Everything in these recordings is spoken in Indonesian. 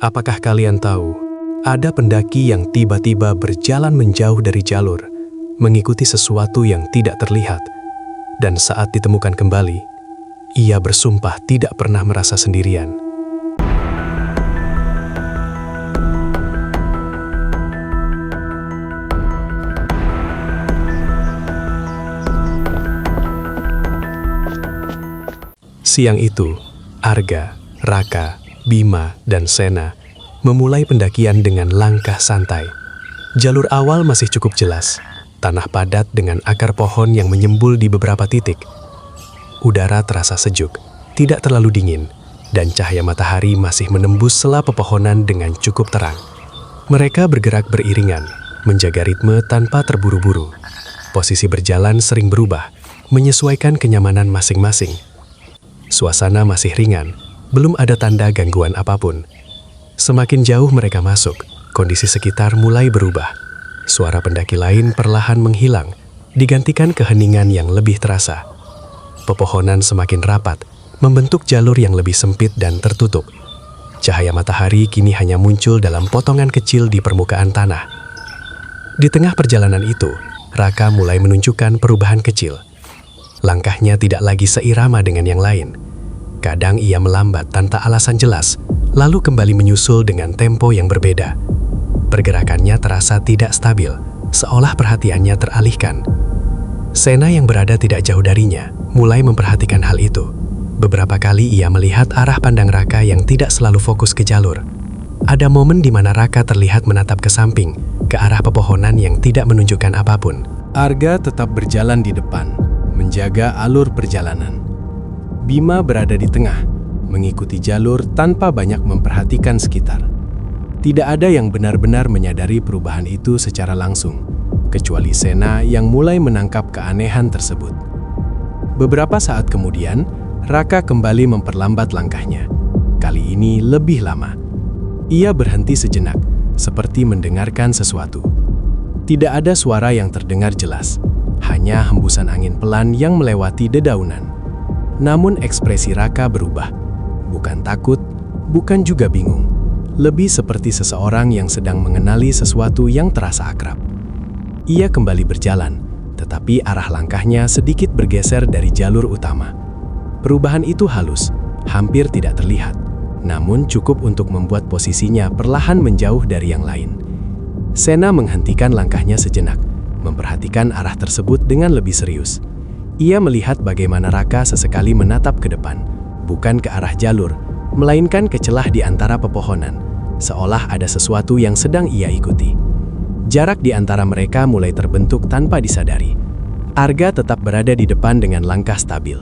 Apakah kalian tahu, ada pendaki yang tiba-tiba berjalan menjauh dari jalur, mengikuti sesuatu yang tidak terlihat, dan saat ditemukan kembali, ia bersumpah tidak pernah merasa sendirian. Siang itu, Arga, Raka, Bima, dan Sena memulai pendakian dengan langkah santai. Jalur awal masih cukup jelas, tanah padat dengan akar pohon yang menyembul di beberapa titik. Udara terasa sejuk, tidak terlalu dingin, dan cahaya matahari masih menembus sela pepohonan dengan cukup terang. Mereka bergerak beriringan, menjaga ritme tanpa terburu-buru. Posisi berjalan sering berubah, menyesuaikan kenyamanan masing-masing. Suasana masih ringan, belum ada tanda gangguan apapun. Semakin jauh mereka masuk, kondisi sekitar mulai berubah. Suara pendaki lain perlahan menghilang, digantikan keheningan yang lebih terasa. Pepohonan semakin rapat, membentuk jalur yang lebih sempit dan tertutup. Cahaya matahari kini hanya muncul dalam potongan kecil di permukaan tanah. Di tengah perjalanan itu, Raka mulai menunjukkan perubahan kecil. Langkahnya tidak lagi seirama dengan yang lain. Kadang ia melambat tanpa alasan jelas, lalu kembali menyusul dengan tempo yang berbeda. Pergerakannya terasa tidak stabil, seolah perhatiannya teralihkan. Sena yang berada tidak jauh darinya, mulai memperhatikan hal itu. Beberapa kali ia melihat arah pandang Raka yang tidak selalu fokus ke jalur. Ada momen di mana Raka terlihat menatap ke samping, ke arah pepohonan yang tidak menunjukkan apapun. Arga tetap berjalan di depan, menjaga alur perjalanan. Bima berada di tengah, mengikuti jalur tanpa banyak memperhatikan sekitar. Tidak ada yang benar-benar menyadari perubahan itu secara langsung, kecuali Sena yang mulai menangkap keanehan tersebut. Beberapa saat kemudian, Raka kembali memperlambat langkahnya. Kali ini lebih lama. Ia berhenti sejenak, seperti mendengarkan sesuatu. Tidak ada suara yang terdengar jelas, hanya hembusan angin pelan yang melewati dedaunan. Namun ekspresi Raka berubah. Bukan takut, bukan juga bingung. Lebih seperti seseorang yang sedang mengenali sesuatu yang terasa akrab. Ia kembali berjalan, tetapi arah langkahnya sedikit bergeser dari jalur utama. Perubahan itu halus, hampir tidak terlihat, namun cukup untuk membuat posisinya perlahan menjauh dari yang lain. Sena menghentikan langkahnya sejenak, memperhatikan arah tersebut dengan lebih serius. Ia melihat bagaimana Raka sesekali menatap ke depan, bukan ke arah jalur, melainkan ke celah di antara pepohonan, seolah ada sesuatu yang sedang ia ikuti. Jarak di antara mereka mulai terbentuk tanpa disadari. Arga tetap berada di depan dengan langkah stabil.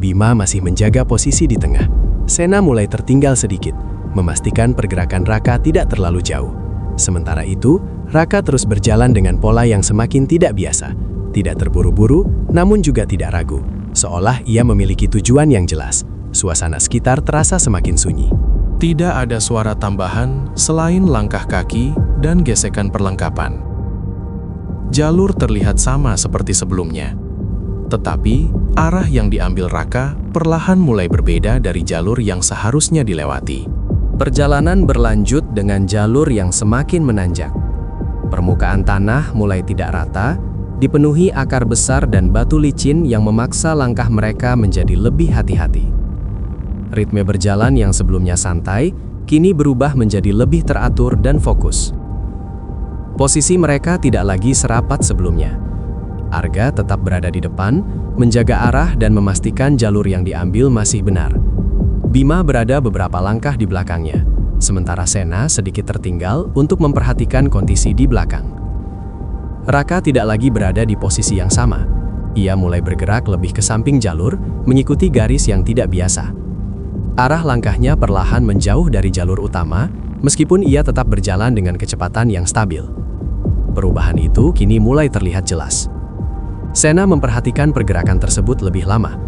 Bima masih menjaga posisi di tengah. Sena mulai tertinggal sedikit, memastikan pergerakan Raka tidak terlalu jauh. Sementara itu, Raka terus berjalan dengan pola yang semakin tidak biasa. Tidak terburu-buru, namun juga tidak ragu. Seolah ia memiliki tujuan yang jelas. Suasana sekitar terasa semakin sunyi. Tidak ada suara tambahan selain langkah kaki dan gesekan perlengkapan. Jalur terlihat sama seperti sebelumnya. Tetapi, arah yang diambil Raka perlahan mulai berbeda dari jalur yang seharusnya dilewati. Perjalanan berlanjut dengan jalur yang semakin menanjak. Permukaan tanah mulai tidak rata, dipenuhi akar besar dan batu licin yang memaksa langkah mereka menjadi lebih hati-hati. Ritme berjalan yang sebelumnya santai, kini berubah menjadi lebih teratur dan fokus. Posisi mereka tidak lagi serapat sebelumnya. Arga tetap berada di depan, menjaga arah dan memastikan jalur yang diambil masih benar. Bima berada beberapa langkah di belakangnya, sementara Sena sedikit tertinggal untuk memperhatikan kondisi di belakang. Raka tidak lagi berada di posisi yang sama. Ia mulai bergerak lebih ke samping jalur, mengikuti garis yang tidak biasa. Arah langkahnya perlahan menjauh dari jalur utama, meskipun ia tetap berjalan dengan kecepatan yang stabil. Perubahan itu kini mulai terlihat jelas. Sena memperhatikan pergerakan tersebut lebih lama.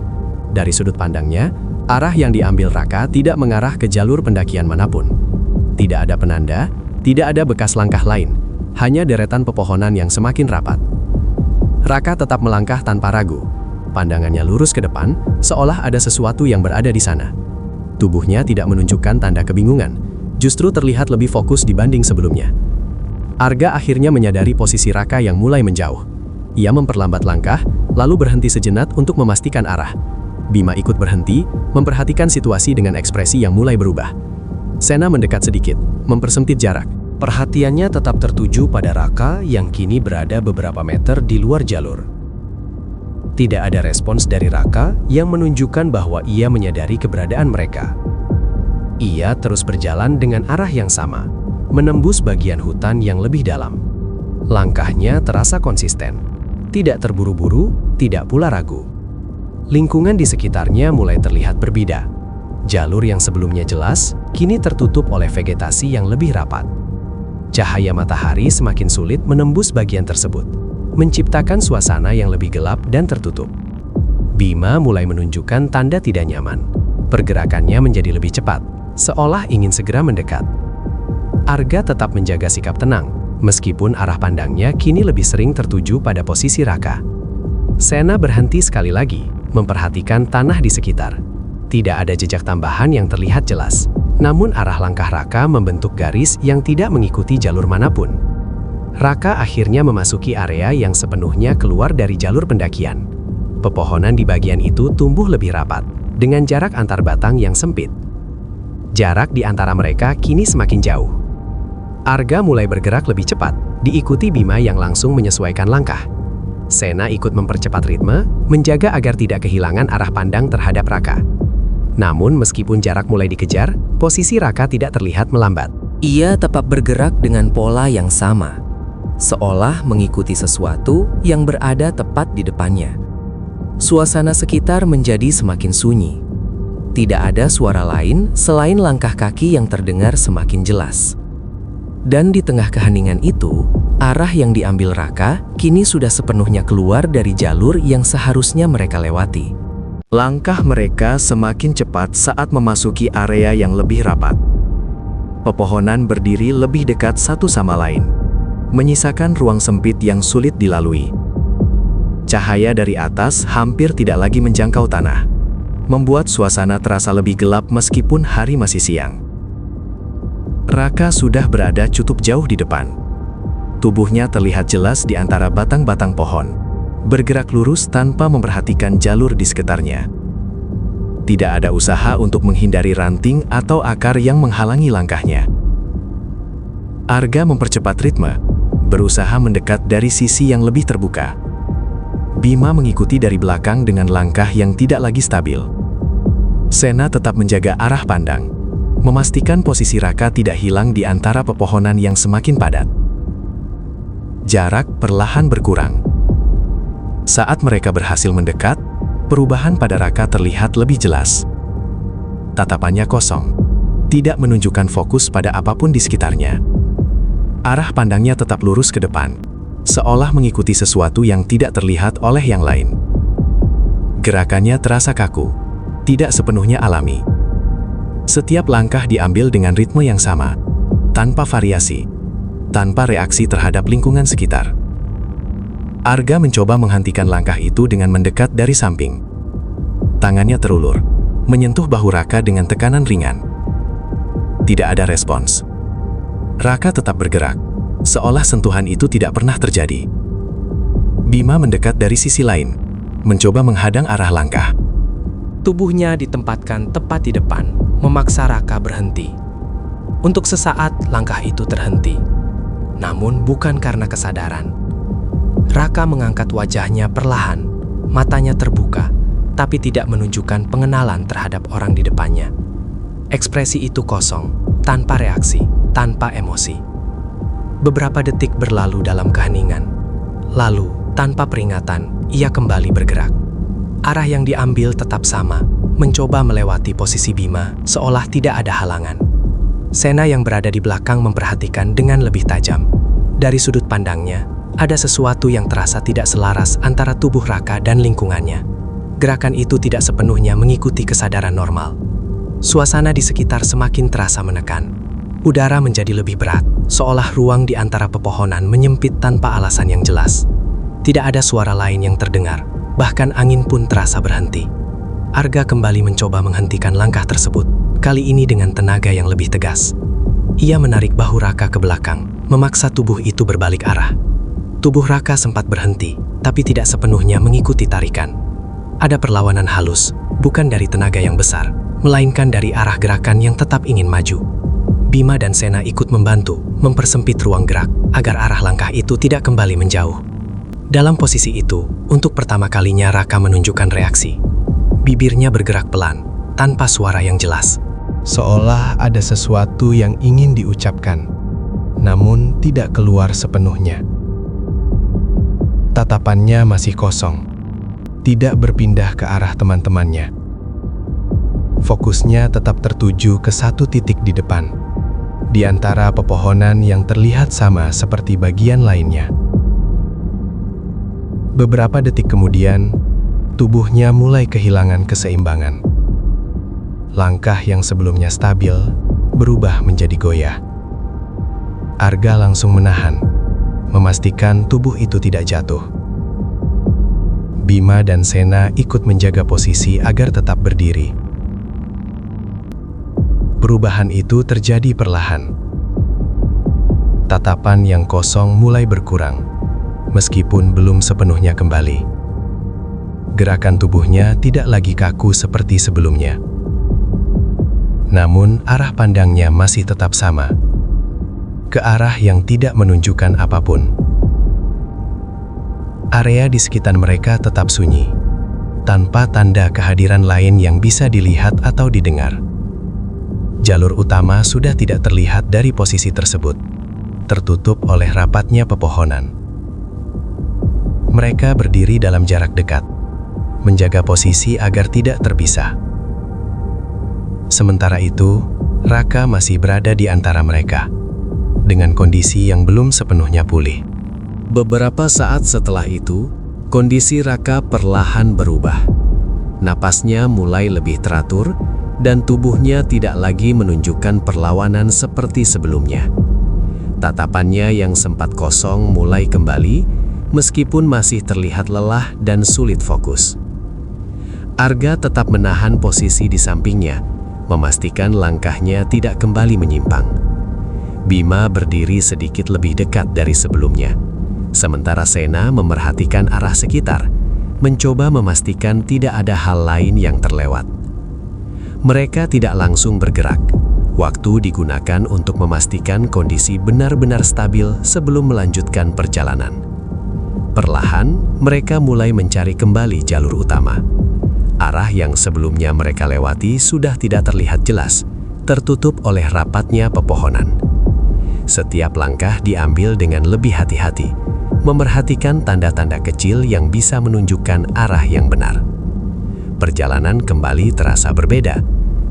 Dari sudut pandangnya, arah yang diambil Raka tidak mengarah ke jalur pendakian manapun. Tidak ada penanda, tidak ada bekas langkah lain, hanya deretan pepohonan yang semakin rapat. Raka tetap melangkah tanpa ragu. Pandangannya lurus ke depan, seolah ada sesuatu yang berada di sana. Tubuhnya tidak menunjukkan tanda kebingungan. justru terlihat lebih fokus dibanding sebelumnya. Arga akhirnya menyadari posisi Raka yang mulai menjauh. Ia memperlambat langkah, lalu berhenti sejenak untuk memastikan arah. Bima ikut berhenti, memperhatikan situasi dengan ekspresi yang mulai berubah. Sena mendekat sedikit, mempersempit jarak. Perhatiannya tetap tertuju pada Raka yang kini berada beberapa meter di luar jalur. Tidak ada respons dari Raka yang menunjukkan bahwa ia menyadari keberadaan mereka. Ia terus berjalan dengan arah yang sama, menembus bagian hutan yang lebih dalam. Langkahnya terasa konsisten, tidak terburu-buru, tidak pula ragu. Lingkungan di sekitarnya mulai terlihat berbeda. Jalur yang sebelumnya jelas, kini tertutup oleh vegetasi yang lebih rapat. Cahaya matahari semakin sulit menembus bagian tersebut, menciptakan suasana yang lebih gelap dan tertutup. Bima mulai menunjukkan tanda tidak nyaman. Pergerakannya menjadi lebih cepat, seolah ingin segera mendekat. Arga tetap menjaga sikap tenang, meskipun arah pandangnya kini lebih sering tertuju pada posisi Raka. Sena berhenti sekali lagi, memperhatikan tanah di sekitar. Tidak ada jejak tambahan yang terlihat jelas, namun arah langkah Raka membentuk garis yang tidak mengikuti jalur manapun. Raka akhirnya memasuki area yang sepenuhnya keluar dari jalur pendakian. Pepohonan di bagian itu tumbuh lebih rapat, dengan jarak antar batang yang sempit. Jarak di antara mereka kini semakin jauh. Arga mulai bergerak lebih cepat, diikuti Bima yang langsung menyesuaikan langkah. Sena ikut mempercepat ritme, menjaga agar tidak kehilangan arah pandang terhadap Raka. Namun meskipun jarak mulai dikejar, posisi Raka tidak terlihat melambat. Ia tetap bergerak dengan pola yang sama, seolah mengikuti sesuatu yang berada tepat di depannya. Suasana sekitar menjadi semakin sunyi. Tidak ada suara lain selain langkah kaki yang terdengar semakin jelas. Dan di tengah keheningan itu, arah yang diambil Raka kini sudah sepenuhnya keluar dari jalur yang seharusnya mereka lewati. Langkah mereka semakin cepat saat memasuki area yang lebih rapat. Pepohonan berdiri lebih dekat satu sama lain, menyisakan ruang sempit yang sulit dilalui. Cahaya dari atas hampir tidak lagi menjangkau tanah, membuat suasana terasa lebih gelap meskipun hari masih siang. Raka sudah berada cukup jauh di depan. Tubuhnya terlihat jelas di antara batang-batang pohon, bergerak lurus tanpa memperhatikan jalur di sekitarnya. Tidak ada usaha untuk menghindari ranting atau akar yang menghalangi langkahnya. Arga mempercepat ritme, berusaha mendekat dari sisi yang lebih terbuka. Bima mengikuti dari belakang dengan langkah yang tidak lagi stabil. Sena tetap menjaga arah pandang, memastikan posisi Raka tidak hilang di antara pepohonan yang semakin padat. Jarak perlahan berkurang. Saat mereka berhasil mendekat, perubahan pada Raka terlihat lebih jelas. Tatapannya kosong, tidak menunjukkan fokus pada apapun di sekitarnya. Arah pandangnya tetap lurus ke depan, seolah mengikuti sesuatu yang tidak terlihat oleh yang lain. Gerakannya terasa kaku, tidak sepenuhnya alami. Setiap langkah diambil dengan ritme yang sama, tanpa variasi, tanpa reaksi terhadap lingkungan sekitar. Arga mencoba menghentikan langkah itu dengan mendekat dari samping. Tangannya terulur, menyentuh bahu Raka dengan tekanan ringan. Tidak ada respons. Raka tetap bergerak, seolah sentuhan itu tidak pernah terjadi. Bima mendekat dari sisi lain, mencoba menghadang arah langkah. Tubuhnya ditempatkan tepat di depan, memaksa Raka berhenti. Untuk sesaat, langkah itu terhenti. Namun bukan karena kesadaran. Raka mengangkat wajahnya perlahan, matanya terbuka, tapi tidak menunjukkan pengenalan terhadap orang di depannya. Ekspresi itu kosong, tanpa reaksi, tanpa emosi. Beberapa detik berlalu dalam keheningan. Lalu, tanpa peringatan, ia kembali bergerak. Arah yang diambil tetap sama, mencoba melewati posisi Bima, seolah tidak ada halangan. Sena yang berada di belakang memperhatikan dengan lebih tajam. Dari sudut pandangnya, ada sesuatu yang terasa tidak selaras antara tubuh Raka dan lingkungannya. Gerakan itu tidak sepenuhnya mengikuti kesadaran normal. Suasana di sekitar semakin terasa menekan. Udara menjadi lebih berat, seolah ruang di antara pepohonan menyempit tanpa alasan yang jelas. Tidak ada suara lain yang terdengar, bahkan angin pun terasa berhenti. Arga kembali mencoba menghentikan langkah tersebut, kali ini dengan tenaga yang lebih tegas. Ia menarik bahu Raka ke belakang, memaksa tubuh itu berbalik arah. Tubuh Raka sempat berhenti, tapi tidak sepenuhnya mengikuti tarikan. Ada perlawanan halus, bukan dari tenaga yang besar, melainkan dari arah gerakan yang tetap ingin maju. Bima dan Sena ikut membantu, mempersempit ruang gerak, agar arah langkah itu tidak kembali menjauh. Dalam posisi itu, untuk pertama kalinya Raka menunjukkan reaksi. Bibirnya bergerak pelan, tanpa suara yang jelas. Seolah ada sesuatu yang ingin diucapkan, namun tidak keluar sepenuhnya. Tatapannya masih kosong, tidak berpindah ke arah teman-temannya. Fokusnya tetap tertuju ke satu titik di depan, di antara pepohonan yang terlihat sama seperti bagian lainnya. Beberapa detik kemudian, tubuhnya mulai kehilangan keseimbangan. Langkah yang sebelumnya stabil berubah menjadi goyah. Arga langsung menahan, memastikan tubuh itu tidak jatuh. Bima dan Sena ikut menjaga posisi agar tetap berdiri. Perubahan itu terjadi perlahan. Tatapan yang kosong mulai berkurang, meskipun belum sepenuhnya kembali. Gerakan tubuhnya tidak lagi kaku seperti sebelumnya. Namun arah pandangnya masih tetap sama, ke arah yang tidak menunjukkan apapun. Area di sekitar mereka tetap sunyi, tanpa tanda kehadiran lain yang bisa dilihat atau didengar. Jalur utama sudah tidak terlihat dari posisi tersebut, tertutup oleh rapatnya pepohonan. Mereka berdiri dalam jarak dekat, menjaga posisi agar tidak terpisah. Sementara itu, Raka masih berada di antara mereka, dengan kondisi yang belum sepenuhnya pulih. Beberapa saat setelah itu, kondisi Raka perlahan berubah. Napasnya mulai lebih teratur, dan tubuhnya tidak lagi menunjukkan perlawanan seperti sebelumnya. Tatapannya yang sempat kosong mulai kembali, meskipun masih terlihat lelah dan sulit fokus. Arga tetap menahan posisi di sampingnya, memastikan langkahnya tidak kembali menyimpang. Bima berdiri sedikit lebih dekat dari sebelumnya, sementara Sena memerhatikan arah sekitar, mencoba memastikan tidak ada hal lain yang terlewat. Mereka tidak langsung bergerak. Waktu digunakan untuk memastikan kondisi benar-benar stabil sebelum melanjutkan perjalanan. Perlahan, mereka mulai mencari kembali jalur utama. Arah yang sebelumnya mereka lewati sudah tidak terlihat jelas, tertutup oleh rapatnya pepohonan. Setiap langkah diambil dengan lebih hati-hati, memerhatikan tanda-tanda kecil yang bisa menunjukkan arah yang benar. Perjalanan kembali terasa berbeda.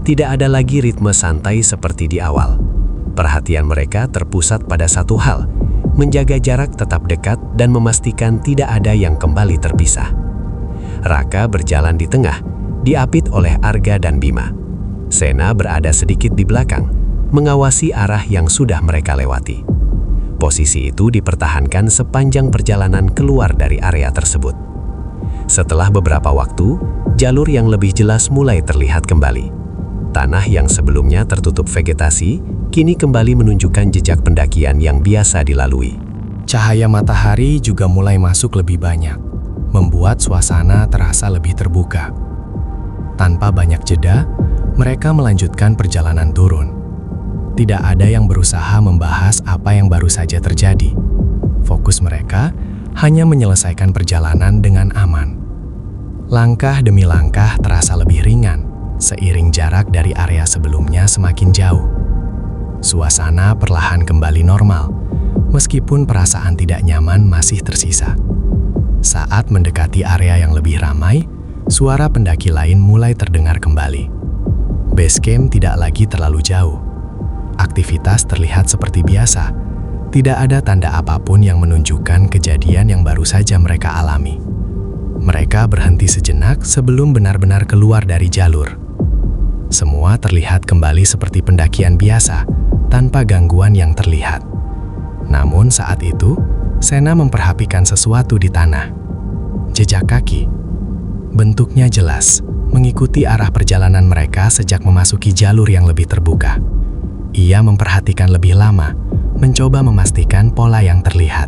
Tidak ada lagi ritme santai seperti di awal. Perhatian mereka terpusat pada satu hal, menjaga jarak tetap dekat dan memastikan tidak ada yang kembali terpisah. Raka berjalan di tengah, diapit oleh Arga dan Bima. Sena berada sedikit di belakang, mengawasi arah yang sudah mereka lewati. Posisi itu dipertahankan sepanjang perjalanan keluar dari area tersebut. Setelah beberapa waktu, jalur yang lebih jelas mulai terlihat kembali. Tanah yang sebelumnya tertutup vegetasi, kini kembali menunjukkan jejak pendakian yang biasa dilalui. Cahaya matahari juga mulai masuk lebih banyak, membuat suasana terasa lebih terbuka. Tanpa banyak jeda, mereka melanjutkan perjalanan turun. Tidak ada yang berusaha membahas apa yang baru saja terjadi. Fokus mereka hanya menyelesaikan perjalanan dengan aman. Langkah demi langkah terasa lebih ringan, seiring jarak dari area sebelumnya semakin jauh. Suasana perlahan kembali normal, meskipun perasaan tidak nyaman masih tersisa. Saat mendekati area yang lebih ramai, suara pendaki lain mulai terdengar kembali. Base camp tidak lagi terlalu jauh. Aktivitas terlihat seperti biasa. Tidak ada tanda apapun yang menunjukkan kejadian yang baru saja mereka alami. Mereka berhenti sejenak sebelum benar-benar keluar dari jalur. Semua terlihat kembali seperti pendakian biasa, tanpa gangguan yang terlihat. Namun saat itu, Sena memperhatikan sesuatu di tanah. Jejak kaki. Bentuknya jelas, mengikuti arah perjalanan mereka sejak memasuki jalur yang lebih terbuka. Ia memperhatikan lebih lama, mencoba memastikan pola yang terlihat.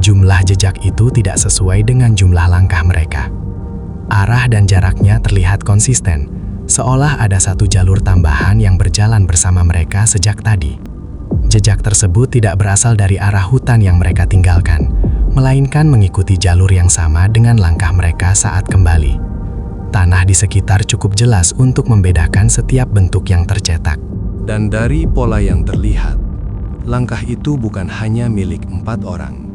Jumlah jejak itu tidak sesuai dengan jumlah langkah mereka. Arah dan jaraknya terlihat konsisten, seolah ada satu jalur tambahan yang berjalan bersama mereka sejak tadi. Jejak tersebut tidak berasal dari arah hutan yang mereka tinggalkan, melainkan mengikuti jalur yang sama dengan langkah mereka saat kembali. Tanah di sekitar cukup jelas untuk membedakan setiap bentuk yang tercetak. Dan dari pola yang terlihat, langkah itu bukan hanya milik 4 orang.